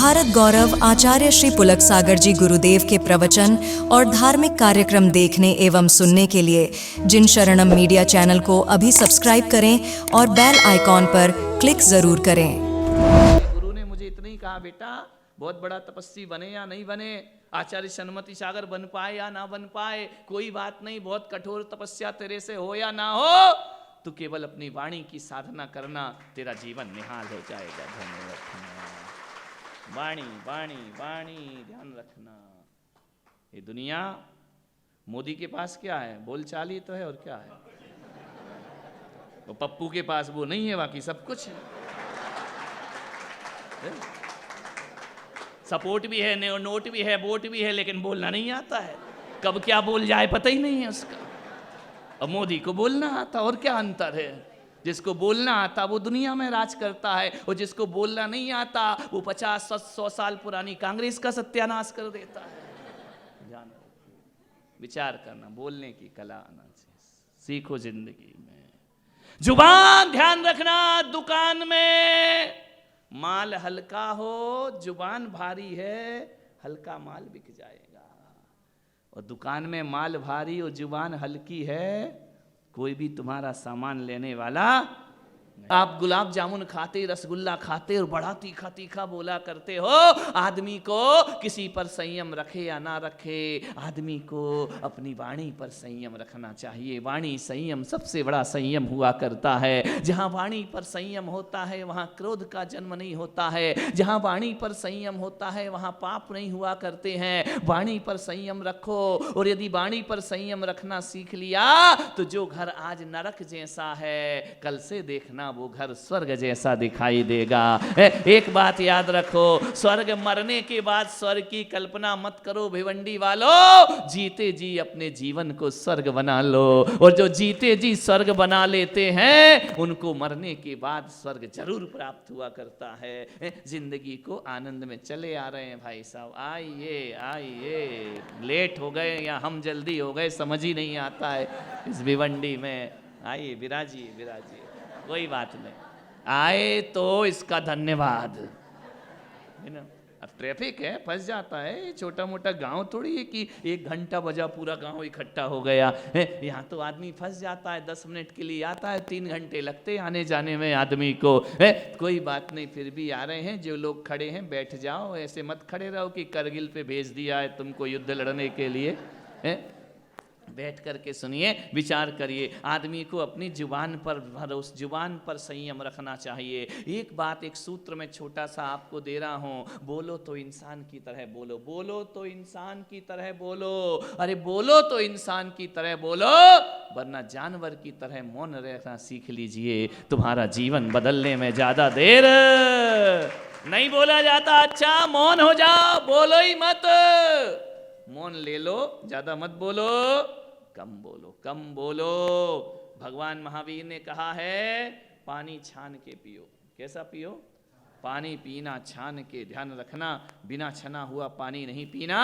भारत गौरव आचार्य श्री पुलक सागर जी गुरुदेव के प्रवचन और धार्मिक कार्यक्रम देखने एवं सुनने के लिए जिन शरणम मीडिया चैनल को अभी सब्सक्राइब करें और बेल आइकॉन पर क्लिक जरूर करें। गुरु ने मुझे इतना ही कहा, बेटा बहुत बड़ा तपस्वी बने या नहीं बने, आचार्य सन्मति सागर बन पाए या ना बन पाए, कोई बात नहीं, बहुत कठोर तपस्या तेरे से हो या ना हो, तू केवल अपनी वाणी की साधना करना, तेरा जीवन निहाल हो जाएगा। ध्यान रखना, वाणी वाणी वाणी, ध्यान रखना। ये दुनिया, मोदी के पास क्या है, बोलचाल ही तो है, और क्या है। वो पप्पू के पास वो नहीं है, बाकी सब कुछ है। सपोर्ट भी है, नोट भी है, वोट भी है, लेकिन बोलना नहीं आता है। कब क्या बोल जाए पता ही नहीं है उसका। और मोदी को बोलना आता, और क्या अंतर है। जिसको बोलना आता वो दुनिया में राज करता है, और जिसको बोलना नहीं आता वो 50-100 साल पुरानी कांग्रेस का सत्यानाश कर देता है। जान विचार करना, बोलने की कला आना चाहिए, सीखो जिंदगी में। जुबान ध्यान रखना, दुकान में माल हल्का हो, जुबान भारी है, हल्का माल बिक जाएगा। और दुकान में माल भारी और जुबान हल्की है, कोई भी तुम्हारा सामान लेने वाला। आप गुलाब जामुन खाते, रसगुल्ला खाते और बड़ा तीखा तीखा बोला करते हो। आदमी को किसी पर संयम रखे या ना रखे, आदमी को अपनी वाणी पर संयम रखना चाहिए। वाणी संयम सबसे बड़ा संयम हुआ करता है। जहाँ वाणी पर संयम होता है वहाँ क्रोध का जन्म नहीं होता है। जहाँ वाणी पर संयम होता है वहाँ पाप नहीं हुआ करते हैं। वाणी पर संयम रखो, और यदि वाणी पर संयम रखना सीख लिया तो जो घर आज नरक जैसा है, कल से देखना वो घर स्वर्ग जैसा दिखाई देगा। एक बात याद रखो, स्वर्ग मरने के बाद स्वर्ग की कल्पना मत करो भिवंडी वालों। जीते जी अपने जीवन को स्वर्ग बना लो, और जो जीते जी स्वर्ग बना लेते हैं उनको मरने के बाद स्वर्ग जरूर प्राप्त हुआ करता है। जिंदगी को आनंद में चले आ रहे हैं भाई साहब। आइए आइए, लेट हो गए या हम जल्दी हो गए समझ ही नहीं आता है इस भिवंडी में। आइए, विराजिए विराजिए, कोई बात नहीं, आए तो इसका धन्यवाद है ना। अब ट्रैफिक है, फंस जाता है। छोटा मोटा गांव थोड़ी है कि 1 घंटा बजा पूरा गांव इकट्ठा हो गया है। यहाँ तो आदमी फंस जाता है, 10 मिनट के लिए आता है, 3 घंटे लगते हैं आने जाने में आदमी को है। कोई बात नहीं, फिर भी आ रहे हैं। जो लोग खड़े हैं बैठ जाओ, ऐसे मत खड़े रहो कि करगिल पे भेज दिया है तुमको युद्ध लड़ने के लिए है। बैठ करके सुनिए, विचार करिए। आदमी को अपनी जुबान पर भरोसा, जुबान पर संयम रखना चाहिए। एक बात, एक सूत्र में छोटा सा आपको दे रहा हूं, बोलो तो इंसान की तरह बोलो, बोलो तो इंसान की तरह बोलो। अरे बोलो तो इंसान की तरह बोलो, वरना जानवर की तरह मौन रहना सीख लीजिए। तुम्हारा जीवन बदलने में ज्यादा देर नहीं बोला जाता। अच्छा, मौन हो जाओ, बोलो ही मत। मौन ले लो, ज्यादा मत बोलो, कम बोलो, कम बोलो। भगवान महावीर ने कहा है, पानी छान के पियो। कैसा पियो? पानी पीना छान के। ध्यान रखना, बिना छना हुआ पानी नहीं पीना।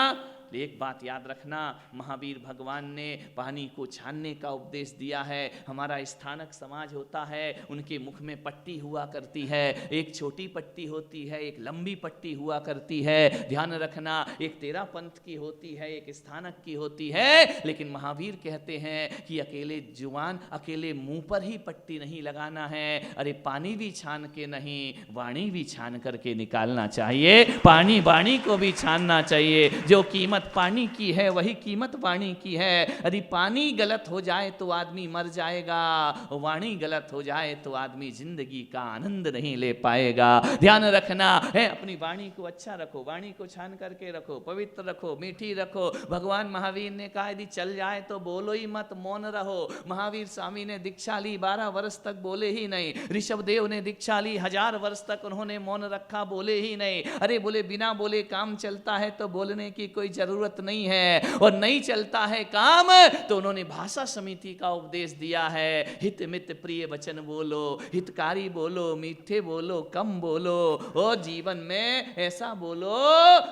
एक बात याद रखना, महावीर भगवान ने पानी को छानने का उपदेश दिया है। हमारा स्थानक समाज होता है, उनके मुख में पट्टी हुआ करती है। एक छोटी पट्टी होती है, एक लंबी पट्टी हुआ करती है। ध्यान रखना, एक तेरा पंथ की होती है, एक स्थानक की होती है। लेकिन महावीर कहते हैं कि अकेले जुबान, अकेले मुंह पर ही पट्टी नहीं लगाना है। अरे पानी भी छान के नहीं, वाणी भी छान करके निकालना चाहिए। पानी वाणी को भी छानना चाहिए। जो कीमत पानी की है वही कीमत वाणी की है। यदि पानी गलत हो जाए तो आदमी मर जाएगा, वाणी गलत हो जाए तो आदमी जिंदगी का आनंद नहीं ले पाएगा। ध्यान रखना है, अपनी वाणी को अच्छा रखो, वाणी को छान करके रखो, पवित्र रखो, मीठी रखो। भगवान महावीर ने कहा, यदि चल जाए तो बोलो ही मत, मौन रहो। महावीर स्वामी ने दीक्षा ली, 12 वर्ष तक बोले ही नहीं। ऋषभदेव ने दीक्षा ली, 1000 वर्ष तक उन्होंने मौन रखा, बोले ही नहीं। अरे बोले, बिना बोले काम चलता है तो बोलने की कोई जरूरत नहीं है। और नहीं चलता है काम तो उन्होंने भाषा समिति का उपदेश दिया है। हित मित प्रिय वचन बोलो, हितकारी बोलो, मीठे बोलो, कम बोलो। और जीवन में ऐसा बोलो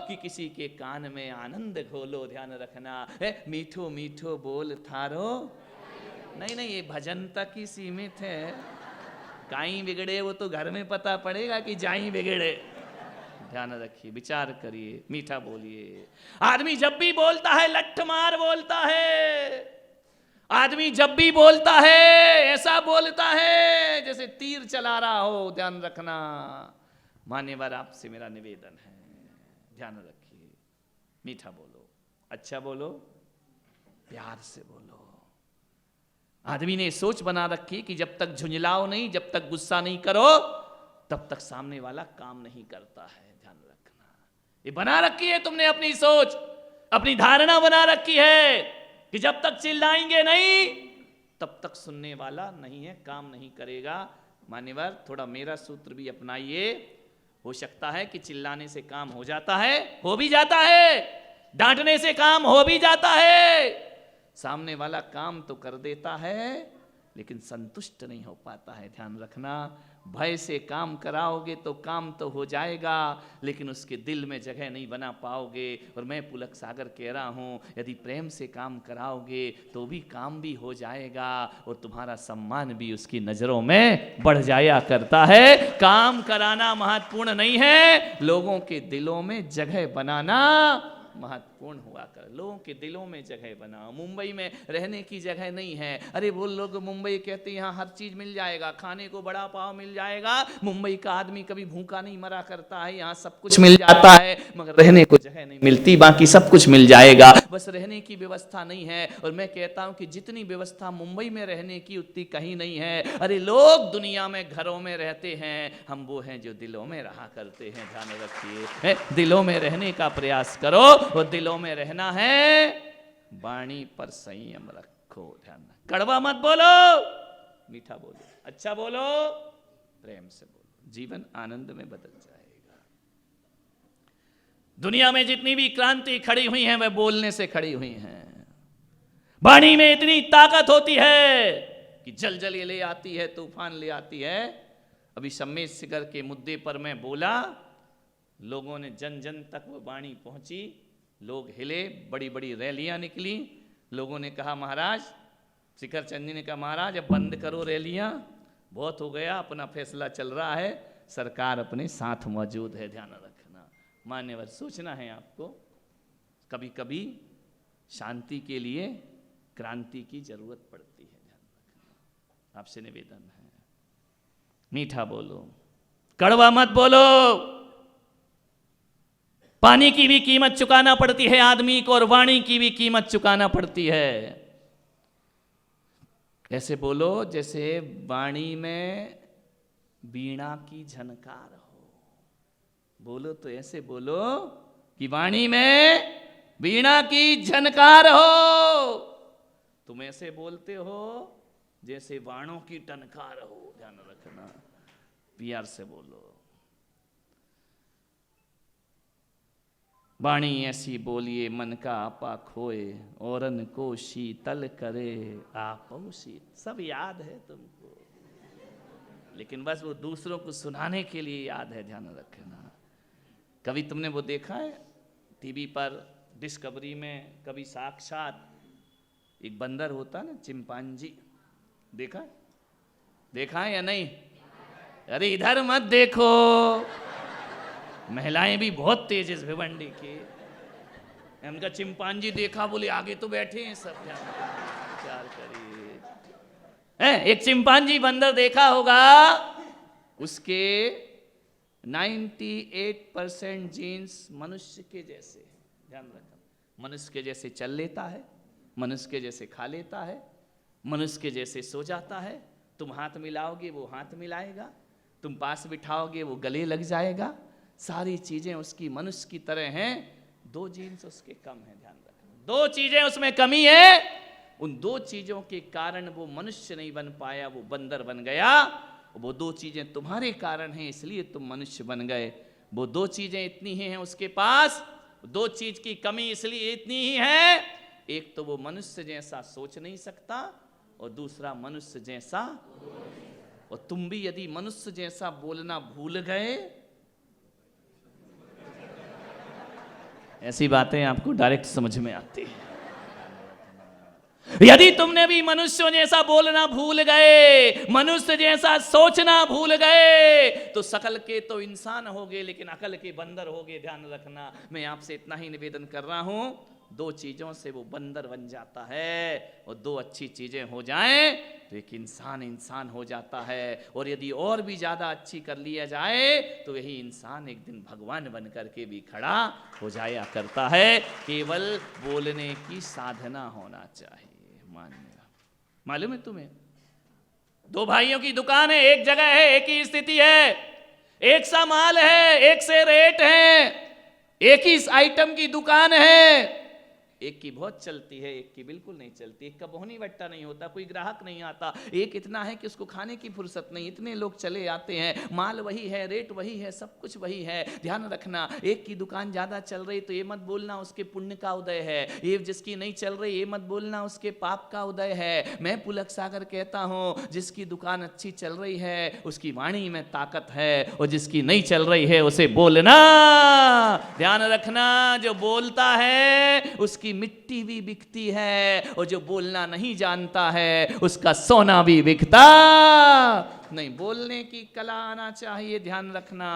कि किसी के कान में आनंद घोलो। ध्यान रखना है, मीठो मीठो बोल थारो। नहीं नहीं, ये भजन तक ही सीमित है। काई बिगड़े वो तो घर में पता पड़ेगा कि जाई बिगड़े। ध्यान रखिए, विचार करिए, मीठा बोलिए। आदमी जब भी बोलता है लठ मार बोलता है, आदमी जब भी बोलता है ऐसा बोलता है जैसे तीर चला रहा हो। ध्यान रखना, मान्यवर आपसे मेरा निवेदन है, ध्यान रखिए, मीठा बोलो, अच्छा बोलो, प्यार से बोलो। आदमी ने सोच बना रखी कि जब तक झुंझलाओ नहीं, जब तक गुस्सा नहीं करो, तब तक सामने वाला काम नहीं करता है। ध्यान रखना, ये बना रखी है तुमने अपनी सोच, अपनी धारणा बना रखी है कि जब तक चिल्लाएंगे नहीं तब तक सुनने वाला नहीं है, काम नहीं करेगा। मान्यवर थोड़ा मेरा सूत्र भी अपनाइए। हो सकता है कि चिल्लाने से काम हो जाता है, हो भी जाता है, डांटने से काम हो भी जाता है, सामने वाला काम तो कर देता है लेकिन संतुष्ट नहीं हो पाता है। ध्यान रखना, भय से काम कराओगे तो काम तो हो जाएगा लेकिन उसके दिल में जगह नहीं बना पाओगे। और मैं पुलक सागर कह रहा हूँ, यदि प्रेम से काम कराओगे तो भी काम भी हो जाएगा और तुम्हारा सम्मान भी उसकी नज़रों में बढ़ जाया करता है। काम कराना महत्वपूर्ण नहीं है, लोगों के दिलों में जगह बनाना महत्वपूर्ण हुआ कर। लोगों के दिलों में जगह बनाओ। मुंबई में रहने की जगह नहीं है, अरे वो लोग मुंबई कहते हैं यहाँ हर चीज मिल जाएगा, खाने को बड़ा पाव मिल जाएगा, मुंबई का आदमी कभी भूखा नहीं मरा करता है, यहाँ सब कुछ मिल जाता है, मगर रहने को जगह नहीं मिलती, बाकी सब कुछ मिल जाएगा, बस रहने की व्यवस्था नहीं है। और मैं कहता हूँ कि जितनी व्यवस्था मुंबई में रहने की उतनी कहीं नहीं है। अरे लोग दुनिया में घरों में रहते हैं, हम वो हैं जो दिलों में रहा करते हैं। ध्यान रखिए, दिलों में रहने का प्रयास करो, वो दिलों में रहना है, वाणी पर संयम रखो। ध्यान, कड़वा मत बोलो, मीठा बोलो, अच्छा बोलो, प्रेम से बोलो, जीवन आनंद में बदल जाएगा। दुनिया में जितनी भी क्रांति खड़ी हुई हैं वह बोलने से खड़ी हुई हैं। वाणी में इतनी ताकत होती है कि जल ले आती है, तूफान ले आती है। अभी सम्मेद शिखर के मुद्दे पर मैं बोला, लोगों ने जन जन तक वो वाणी पहुंची, लोग हिले, बड़ी बड़ी रैलियां निकली। लोगों ने कहा महाराज, शिखर चंद जी ने कहा महाराज अब बंद करो रैलियां, बहुत हो गया, अपना फैसला चल रहा है, सरकार अपने साथ मौजूद है। ध्यान रखना, मान्यवर सोचना है आपको, कभी कभी शांति के लिए क्रांति की जरूरत पड़ती है। ध्यान रखना, आपसे निवेदन है, मीठा बोलो, कड़वा मत बोलो। पानी की भी कीमत चुकाना पड़ती है आदमी को, और वाणी की भी कीमत चुकाना पड़ती है। ऐसे बोलो जैसे वाणी में वीणा की झनकार हो। बोलो तो ऐसे बोलो कि वाणी में वीणा की झनकार हो। तुम ऐसे बोलते हो जैसे वाणों की टनकार हो। ध्यान रखना, प्यार से बोलो। वाणी ऐसी बोलिए मन का आपा खोए, औरन को शीतल करे आपो शीत। सब याद है तुमको, लेकिन बस वो दूसरों को सुनाने के लिए याद है। ध्यान रखना, कभी तुमने वो देखा है टीवी पर डिस्कवरी में, कभी साक्षात एक बंदर होता ना, चिंपांजी, देखा है या नहीं? अरे इधर मत देखो, महिलाएं भी बहुत तेज इस भिवंडी की। उनका चिंपांजी देखा, बोले आगे तो बैठे हैं सब, विचार करिए। एक चिंपांजी बंदर देखा होगा, उसके 98% जीन्स मनुष्य के जैसे। ध्यान रखना, मनुष्य के जैसे चल लेता है, मनुष्य के जैसे खा लेता है, मनुष्य के जैसे सो जाता है। तुम हाथ मिलाओगे वो हाथ मिलाएगा, तुम पास बिठाओगे वो गले लग जाएगा। सारी चीजें उसकी मनुष्य की तरह हैं, दो जीन्स उसके कम है। ध्यान रखना, दो चीजें उसमें कमी है, उन दो चीजों के कारण वो मनुष्य नहीं बन पाया, वो बंदर बन गया। वो दो चीजें तुम्हारे कारण हैं, इसलिए तुम मनुष्य बन गए। वो दो चीजें इतनी ही हैं उसके पास, दो चीज की कमी इसलिए इतनी ही है, एक तो वो मनुष्य जैसा सोच नहीं सकता, और दूसरा मनुष्य जैसा। और तुम भी यदि मनुष्य जैसा बोलना भूल गए, ऐसी बातें आपको डायरेक्ट समझ में आती है। यदि तुमने भी मनुष्यों जैसा बोलना भूल गए, मनुष्य जैसा सोचना भूल गए, तो शकल के तो इंसान होगे लेकिन अकल के बंदर होगे। ध्यान रखना, मैं आपसे इतना ही निवेदन कर रहा हूं, दो चीजों से वो बंदर बन जाता है और दो अच्छी चीजें हो जाएं तो एक इंसान हो जाता है। और यदि और भी ज्यादा अच्छी कर लिया जाए तो यही इंसान एक दिन भगवान बन करके भी खड़ा हो जाया करता है। केवल बोलने की साधना होना चाहिए। मालूम है तुम्हें, दो भाइयों की दुकान है, एक जगह है, एक ही स्थिति है, एक सा माल है, एक से रेट है, एक ही आइटम की दुकान है। एक की बहुत चलती है, एक की बिल्कुल नहीं चलती। एक का बोहनी बट्टा नहीं होता, कोई ग्राहक नहीं आता। एक इतना है कि उसको खाने की फुर्सत नहीं, इतने लोग चले आते हैं। माल वही है, रेट वही है, सब कुछ वही है। ध्यान रखना, एक की दुकान ज्यादा चल रही तो ये मत बोलना उसके पुण्य का उदय है, ये जिसकी नहीं चल रही ये मत बोलना उसके पाप का उदय है। मैं पुलक सागर कहता हूं, जिसकी दुकान अच्छी चल रही है उसकी वाणी में ताकत है, और जिसकी नहीं चल रही है उसे बोलना। ध्यान रखना, जो बोलता है उसकी मिट्टी भी बिकती है, और जो बोलना नहीं जानता है उसका सोना भी बिकता नहीं। बोलने की कला आना चाहिए। ध्यान रखना,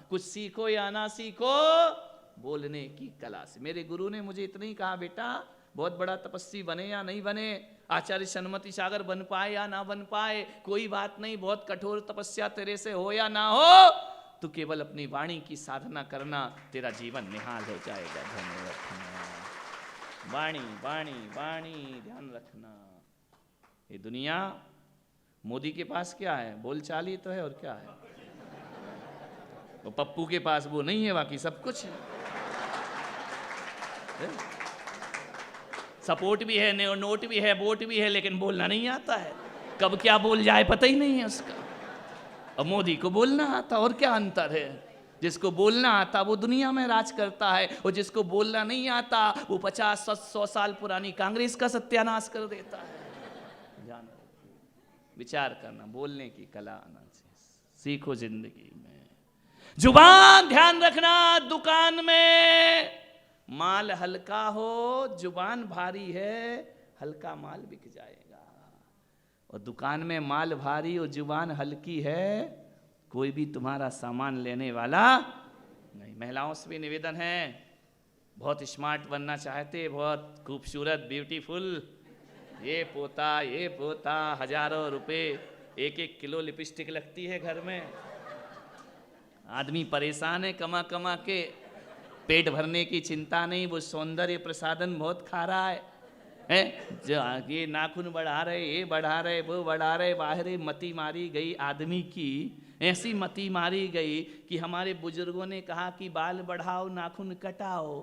कुछ सीखो या ना सीखो, बोलने की कला से। मेरे गुरु ने मुझे इतना ही कहा, बेटा बहुत बड़ा तपस्वी बने या नहीं बने, आचार्य सन्मति सागर बन पाए या ना बन पाए, कोई बात नहीं, बहुत कठोर तपस्या तेरे से हो या ना हो, तू केवल अपनी वाणी की साधना करना, तेरा जीवन निहाल हो जाएगा। धन्यवाद। वाणी वाणी वाणी, ध्यान रखना। ये दुनिया, मोदी के पास क्या है, बोलचाल ही तो है, और क्या है। वो पप्पू के पास वो नहीं है, बाकी सब कुछ है। सपोर्ट भी है, नोट भी है, वोट भी है, लेकिन बोलना नहीं आता है। कब क्या बोल जाए पता ही नहीं है उसका। और मोदी को बोलना आता, और क्या अंतर है। जिसको बोलना आता वो दुनिया में राज करता है, और जिसको बोलना नहीं आता वो 50-100 साल पुरानी कांग्रेस का सत्यानाश कर देता है। ध्यान विचार करना, बोलने की कला आना चाहिए, सीखो जिंदगी में। जुबान, ध्यान रखना, दुकान में माल हल्का हो, जुबान भारी है, हल्का माल बिक जाएगा। और दुकान में माल भारी और जुबान हल्की है, कोई भी तुम्हारा सामान लेने वाला नहीं। महिलाओं से भी निवेदन है, बहुत स्मार्ट बनना चाहते, बहुत खूबसूरत, ब्यूटीफुल, ये पोता, हजारों रुपए, 1-1 किलो लिपस्टिक लगती है घर में। आदमी परेशान है, कमा कमा के पेट भरने की चिंता नहीं, वो सौंदर्य प्रसाधन बहुत खा रहा है। जो ये नाखून बढ़ा रहे, ये बढ़ा रहे, वो बढ़ा रहे, बाहर मती मारी गई आदमी की। ऐसी मती मारी गई कि हमारे बुजुर्गों ने कहा कि बाल बढ़ाओ नाखून कटाओ।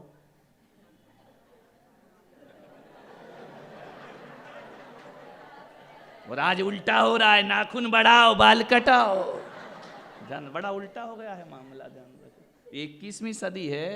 और आज उल्टा हो रहा है, नाखून बढ़ाओ बाल कटाओ। ध्यान, बड़ा उल्टा हो गया है मामला। ध्यान रखो, 21वीं सदी है,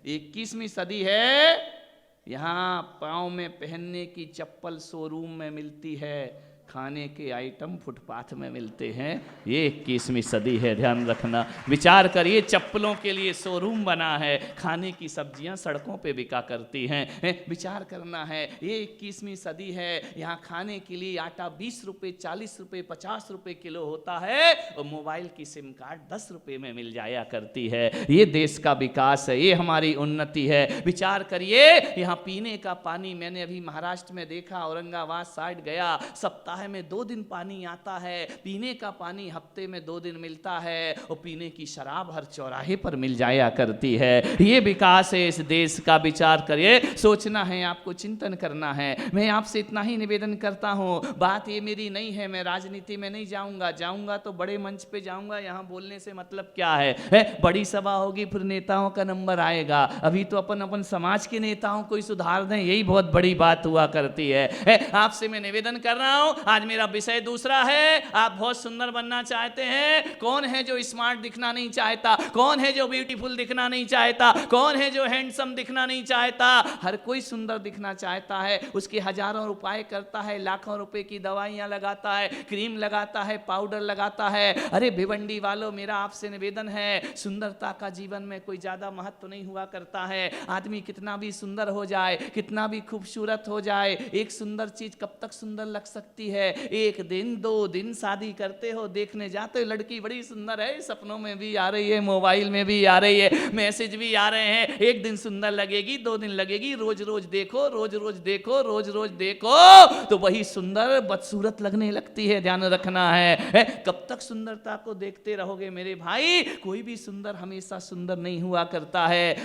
21वीं सदी है। यहाँ पाँव में पहनने की चप्पल शोरूम में मिलती है, खाने के आइटम फुटपाथ में मिलते हैं। ये 21वीं सदी है। ध्यान रखना, विचार करिए, चप्पलों के लिए शोरूम बना है, खाने की सब्जियां सड़कों पे बिका करती हैं। विचार करना है, ये 21वीं सदी है। यहाँ खाने के लिए आटा 20 रुपये, 40 रुपये, 50 रुपये किलो होता है, और मोबाइल की सिम कार्ड 10 रुपये में मिल जाया करती है। ये देश का विकास है, ये हमारी उन्नति है। विचार करिए, यहाँ पीने का पानी, मैंने अभी महाराष्ट्र में देखा, औरंगाबाद साइड गया, सप्ताह में 2 दिन पानी आता है, पीने का पानी हफ्ते में 2 दिन मिलता है, और पीने की शराब हर चौराहे पर मिल जाया करती है। ये विकास है इस देश का। विचार करिए, सोचना है, आपको चिंतन करना है। मैं आपसे इतना ही निवेदन करता हूं, बात ये मेरी नहीं है, मैं राजनीति में नहीं जाऊंगा तो बड़े मंच पे जाऊंगा, यहाँ बोलने से मतलब क्या है? बड़ी सभा होगी फिर नेताओं का नंबर आएगा। अभी तो अपन समाज के नेताओं को ही सुधार दें, यही बहुत बड़ी बात हुआ करती है। आपसे मैं निवेदन कर रहा हूं, आज मेरा विषय दूसरा है। आप बहुत सुंदर बनना चाहते हैं, कौन है जो स्मार्ट दिखना नहीं चाहता, कौन है जो ब्यूटीफुल दिखना नहीं चाहता, कौन है जो हैंडसम दिखना नहीं चाहता। हर कोई सुंदर दिखना चाहता है, उसके हजारों उपाय करता है, लाखों रुपए की दवाइयां लगाता है, क्रीम लगाता है, पाउडर लगाता है। अरे भिवंडी वालों, मेरा आपसे निवेदन है, सुंदरता का जीवन में कोई ज्यादा महत्व नहीं हुआ करता है। आदमी कितना भी सुंदर हो जाए, कितना भी खूबसूरत हो जाए, एक सुंदर चीज कब तक सुंदर लग सकती है? एक दिन, 2 दिन शादी करते हो, देखने जाते हो लड़की बड़ी सुंदर है, सपनों में भी आ रही है, मोबाइल में भी आ रही है, मैसेज भी आ रहे हैं। एक दिन सुंदर लगेगी, 2 दिन लगेगी, रोज रोज देखो, रोज रोज देखो, रोज रोज देखो तो वही सुंदर बदसूरत लगने लगती है। ध्यान रखना है। कब तक सुंदरता को देखते रहोगे मेरे भाई? कोई भी सुंदर हमेशा सुंदर नहीं हुआ करता है।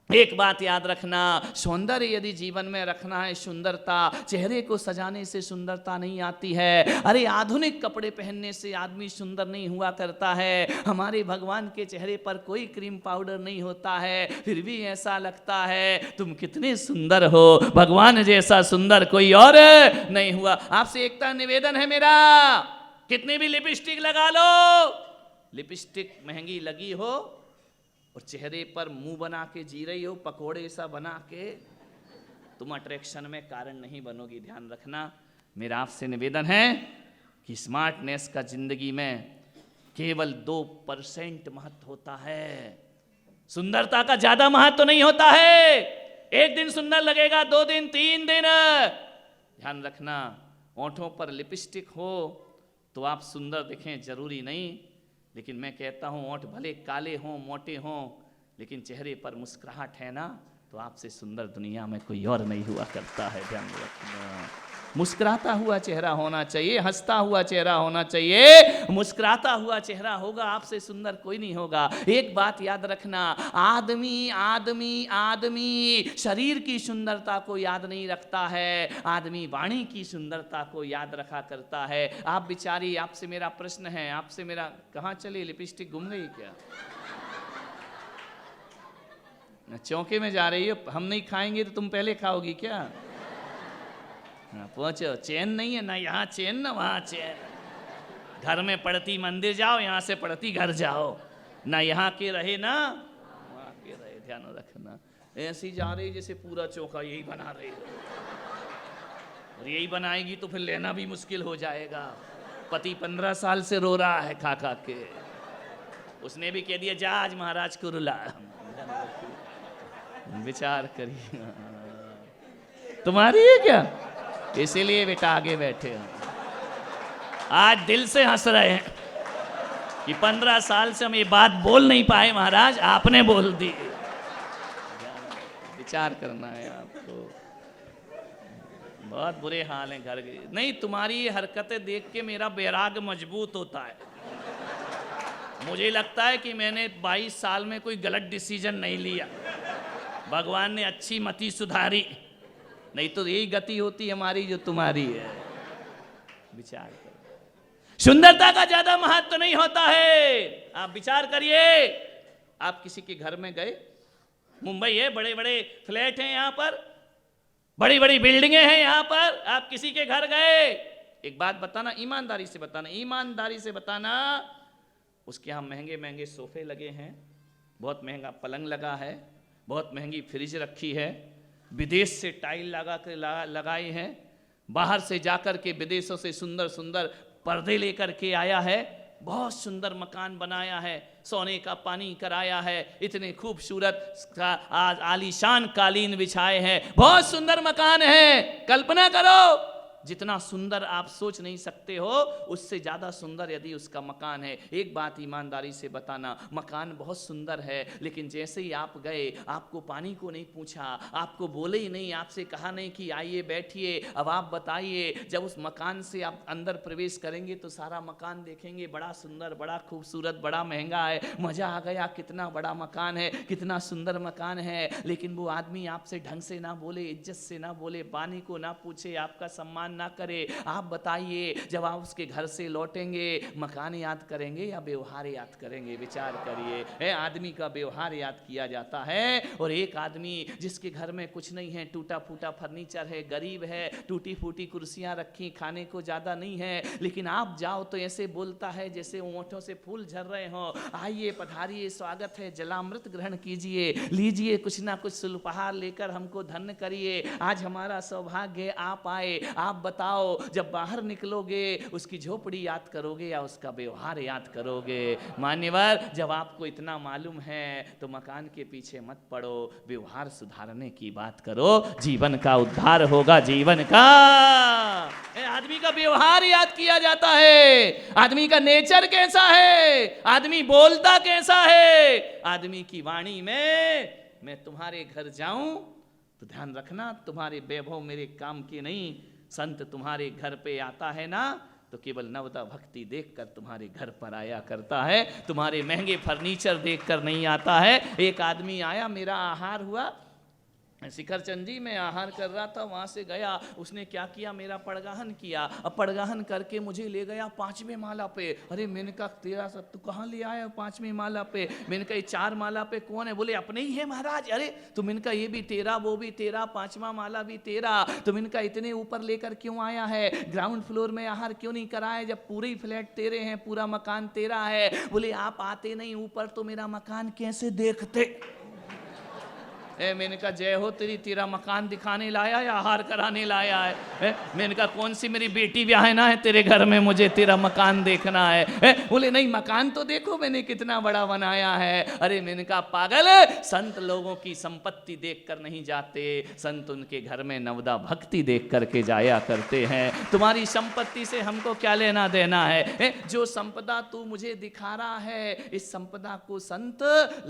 एक बात याद रखना, सौंदर्य यदि जीवन में रखना है, सुंदरता, चेहरे को सजाने से सुंदरता नहीं आती है। अरे आधुनिक कपड़े पहनने से आदमी सुंदर नहीं हुआ करता है। हमारे भगवान के चेहरे पर कोई क्रीम पाउडर नहीं होता है, फिर भी ऐसा लगता है तुम कितने सुंदर हो, भगवान जैसा सुंदर कोई और नहीं हुआ। आपसे एकता निवेदन है मेरा, कितनी भी लिपस्टिक लगा लो, लिपस्टिक महंगी लगी हो और चेहरे पर मुंह बना के जी रही हो, पकोड़े सा बना के, तुम अट्रैक्शन में कारण नहीं बनोगी। ध्यान रखना। मेरा आपसे निवेदन है कि स्मार्टनेस का जिंदगी में केवल 2% महत्व होता है, सुंदरता का ज्यादा महत्व नहीं होता है। एक दिन सुंदर लगेगा, 2 दिन, 3 दिन। ध्यान रखना, होठों पर लिपस्टिक हो तो आप सुंदर दिखें जरूरी नहीं, लेकिन मैं कहता हूं होंठ भले काले हों, मोटे हों, लेकिन चेहरे पर मुस्कुराहट है ना, तो आपसे सुंदर दुनिया में कोई और नहीं हुआ करता है। ध्यान रखना, मुस्कुराता हुआ चेहरा होना चाहिए, हंसता हुआ चेहरा होना चाहिए। मुस्कुराता हुआ चेहरा होगा, आपसे सुंदर कोई नहीं होगा। एक बात याद रखना, आदमी आदमी आदमी शरीर की सुंदरता को याद नहीं रखता है, आदमी वाणी की सुंदरता को याद रखा करता है। आप बेचारी, आपसे मेरा प्रश्न है, आपसे मेरा, कहाँ चली लिपस्टिक, गुम गई क्या? चौके में जा रही हो, हम नहीं खाएंगे तो तुम पहले खाओगी क्या? पहुंचो, चैन नहीं है ना, यहाँ चैन ना वहाँ चैन। घर में पड़ती मंदिर जाओ, यहाँ से पड़ती घर जाओ, ना यहाँ के रहे ना वहाँ के रहे। ध्यान रखना, ऐसी जा रही जैसे पूरा चौका यही बना रही है, और यही बनाएगी तो फिर लेना भी मुश्किल हो जाएगा। पति 15 साल से रो रहा है खा खा के, उसने भी कह दिया जा आज महाराज को रुला। विचार करिए, तुम्हारी है क्या? इसीलिए बेटा आगे बैठे हैं, आज दिल से हंस रहे हैं कि 15 साल से हम ये बात बोल नहीं पाए महाराज, आपने बोल दी। विचार करना है आपको, बहुत बुरे हाल हैं घर के। नहीं, तुम्हारी ये हरकतें देख के मेरा वैराग्य मजबूत होता है। मुझे लगता है कि मैंने 22 साल में कोई गलत डिसीजन नहीं लिया, भगवान ने अच्छी मति सुधारी, नहीं तो यही गति होती हमारी जो तुम्हारी है। विचार करो, सुंदरता का ज्यादा महत्व नहीं होता है। आप विचार करिए, आप किसी के घर में गए, मुंबई है, बड़े बड़े फ्लैट हैं यहाँ पर, बड़ी बड़ी बिल्डिंगें हैं यहाँ पर, आप किसी के घर गए, एक बात बताना, ईमानदारी से बताना, ईमानदारी से बताना, उसके यहाँ महंगे महंगे सोफे लगे हैं, बहुत महंगा पलंग लगा है, बहुत महंगी फ्रिज रखी है, विदेश से टाइल लगाए हैं, बाहर से जाकर के विदेशों से सुंदर सुंदर पर्दे लेकर के आया है, बहुत सुंदर मकान बनाया है, सोने का पानी कराया है, इतने खूबसूरत आज आलीशान कालीन बिछाए हैं, बहुत सुंदर मकान है। कल्पना करो, जितना सुंदर आप सोच नहीं सकते हो, उससे ज़्यादा सुंदर यदि उसका मकान है। एक बात ईमानदारी से बताना, मकान बहुत सुंदर है, लेकिन जैसे ही आप गए, आपको पानी को नहीं पूछा, आपको बोले ही नहीं, आपसे कहा नहीं कि आइए बैठिए, अब आप बताइए। जब उस मकान से आप अंदर प्रवेश करेंगे तो सारा मकान देखेंगे, बड़ा सुंदर, बड़ा खूबसूरत, बड़ा महंगा है, मज़ा आ गया, कितना बड़ा मकान है, कितना सुंदर मकान है, लेकिन वो आदमी आपसे ढंग से ना बोले, इज्जत से ना बोले, पानी को ना पूछे, आपका सम्मान अपमान ना करे। आप बताइए, जब आप उसके घर से लौटेंगे मकान याद करेंगे या व्यवहार याद करेंगे? विचार करिए। आदमी का व्यवहार याद किया जाता है। और एक आदमी जिसके घर में कुछ नहीं है, टूटा फूटा फर्नीचर है, गरीब है, टूटी फूटी कुर्सियां रखी, खाने को ज्यादा नहीं है, लेकिन आप जाओ तो ऐसे बोलता है जैसे ओंठों से फूल झर रहे हो। आइए, पधारिए, स्वागत है, जलामृत ग्रहण कीजिए, लीजिए कुछ ना कुछ सुलपहार लेकर हमको धन्य करिए, आज हमारा सौभाग्य आप आए। आप बताओ, जब बाहर निकलोगे उसकी झोपड़ी याद करोगे या उसका व्यवहार याद करोगे? मान्यवर, जब आपको इतना मालूम है तो मकान के पीछे मत पड़ो, व्यवहार सुधारने की बात करो, जीवन का उद्धार होगा, जीवन का। आदमी का व्यवहार याद किया जाता है, आदमी का नेचर कैसा है, आदमी बोलता कैसा है। आदमी की वाणी में, मैं तुम्हारे घर जाऊं तो ध्यान रखना, तुम्हारे वैभव मेरे काम के नहीं। संत तुम्हारे घर पे आता है ना तो केवल नवदा भक्ति देखकर तुम्हारे घर पर आया करता है, तुम्हारे महंगे फर्नीचर देखकर नहीं आता है। एक आदमी आया, मेरा आहार हुआ, शिखर चंदी में आहार कर रहा था, वहां से गया, उसने क्या किया, मेरा पड़गाहन किया। अब पड़गाहन करके मुझे ले गया 5वें माला पे। अरे मैंने कहा, तेरा सब तू कहाँ ले आया 5वें माला पे? मैंने कहा, 4 माला पे कौन है? बोले अपने ही है महाराज। अरे तो मैंने कहा, ये भी तेरा, वो भी तेरा, 5वां माला भी तेरा। तो मैंने कहा, इतने ऊपर लेकर क्यों आया है? ग्राउंड फ्लोर में आहार क्यों नहीं कराए जब पूरे ही फ्लैट तेरे हैं, पूरा मकान तेरा है? बोले आप आते नहीं ऊपर तो मेरा मकान कैसे देखते? मैंने कहा, जय हो तेरी, तेरा मकान दिखाने लाया या आहार कराने लाया है? मैंने कहा, कौन सी मेरी बेटी ब्याह है ना है तेरे घर में, मुझे तेरा मकान देखना है? बोले नहीं, मकान तो देखो मैंने कितना बड़ा बनाया है। अरे मैंने कहा, पागल, संत लोगों की संपत्ति देखकर नहीं जाते, संत उनके घर में नवदा भक्ति देख करके जाया करते हैं। तुम्हारी संपत्ति से हमको क्या लेना देना है? जो संपदा तू मुझे दिखा रहा है, इस संपदा को संत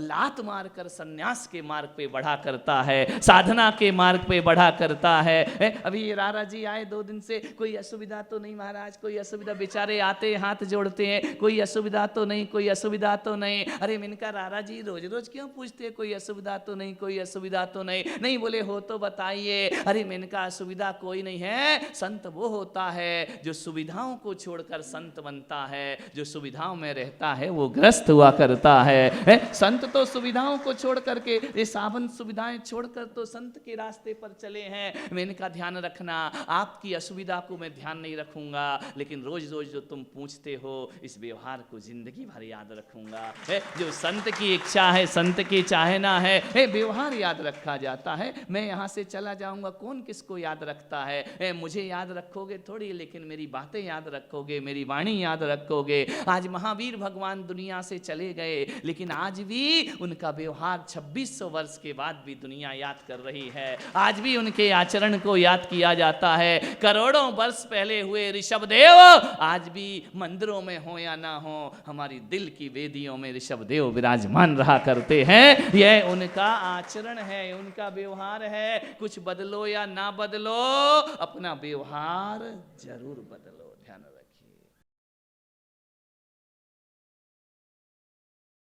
लात मारकर सन्यास के मार्ग पे बढ़ा करता है, साधना के मार्ग पे बढ़ा करता है। अभी रारा जी आए 2 दिन से, कोई असुविधा तो नहीं महाराज? कोई असुविधा? बेचारे आते हाथ जोड़ते हैं, कोई असुविधा तो नहीं, कोई असुविधा तो नहीं। अरे मैंने कहा, रारा जी रोज रोज क्यों पूछते, कोई असुविधा तो नहीं, कोई असुविधा तो नहीं? नहीं बोले, हो तो बताइए। अरे मैंने कहा, असुविधा कोई नहीं है, संत वो होता है जो सुविधाओं को छोड़कर संत बनता है, जो सुविधाओं में रहता है वो ग्रस्त हुआ करता है। संत तो सुविधाओं को छोड़ करके, ये सावन सुविधाएं छोड़कर तो संत के रास्ते पर चले हैं। मैंने कहा, ध्यान रखना, आपकी असुविधा को मैं ध्यान नहीं रखूंगा, लेकिन रोज रोज जो तुम पूछते हो इस व्यवहार को जिंदगी भर याद रखूंगा। जो संत की इच्छा है, संत की चाहना है, व्यवहार याद रखा जाता है। मैं यहाँ से चला जाऊंगा, कौन किसको याद रखता है? मुझे याद रखोगे थोड़ी, लेकिन मेरी बातें याद रखोगे, मेरी वाणी याद रखोगे। आज महावीर भगवान दुनिया से चले गए, लेकिन आज भी उनका व्यवहार 2600 वर्ष के बाद भी दुनिया याद कर रही है। आज भी उनके आचरण को याद किया जाता है। करोड़ों वर्ष पहले हुए ऋषभदेव आज भी मंदिरों में हो या ना हो, हमारी दिल की वेदियों में ऋषभदेव विराजमान रहा करते हैं। यह उनका आचरण है, उनका व्यवहार है। कुछ बदलो या ना बदलो, अपना व्यवहार जरूर बदलो। ध्यान रखिए।